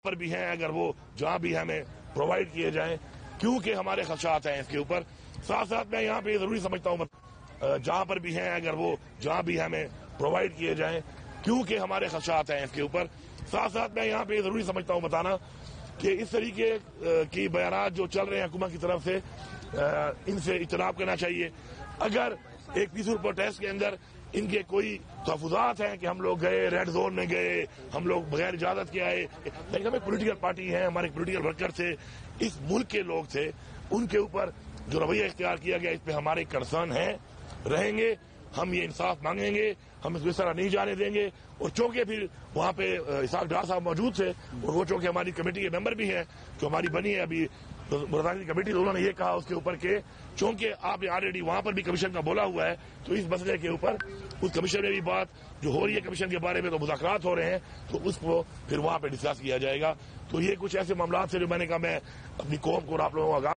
پر بھی ہیں اگر وہ جہاں بھی ہمیں پرووائڈ کیے جائیں، کیونکہ ہمارے خدشات ہیں اس کے اوپر. ساتھ ساتھ میں یہاں پہ ضروری سمجھتا ہوں جہاں پر بھی ہیں اگر وہ جہاں بھی ہمیں پرووائڈ کیے جائیں، کیونکہ ہمارے خدشات ہیں اس کے اوپر. ساتھ ساتھ میں یہاں پہ ضروری سمجھتا ہوں بتانا کہ اس طریقے کی بیانات جو چل رہے ہیں حکومت کی طرف سے، ان سے اجتناب کرنا چاہیے. اگر ایک پیسفل پروٹیسٹ کے اندر ان کے کوئی تحفظات ہیں کہ ہم لوگ گئے ریڈ زون میں گئے، ہم لوگ بغیر اجازت کے آئے، لیکن ہم ایک پولیٹیکل پارٹی ہیں، ہمارے پولیٹیکل ورکر تھے، اس ملک کے لوگ تھے، ان کے اوپر جو رویہ اختیار کیا گیا اس پہ ہمارے کنسرن ہیں، رہیں گے. ہم یہ انصاف مانگیں گے، ہم اس طرح نہیں جانے دیں گے. اور چونکہ پھر وہاں پہ اسحاق ڈار صاحب موجود تھے اور وہ چونکہ ہماری کمیٹی کے ممبر بھی ہیں جو ہماری بنی ہے ابھی مرزاقی کمیٹی، تو انہوں نے یہ کہا اس کے اوپر کہ چونکہ آپ نے آلریڈی وہاں پر بھی کمیشن کا بولا ہوا ہے تو اس مسئلے کے اوپر اس کمیشن میں بھی بات جو ہو رہی ہے کمیشن کے بارے میں تو مذاکرات ہو رہے ہیں، تو اس کو پھر وہاں پہ ڈسکس کیا جائے گا. تو یہ کچھ ایسے معاملات سے جو میں نے کہا میں اپنی قوم کو اور آپ لوگوں کو آگاہ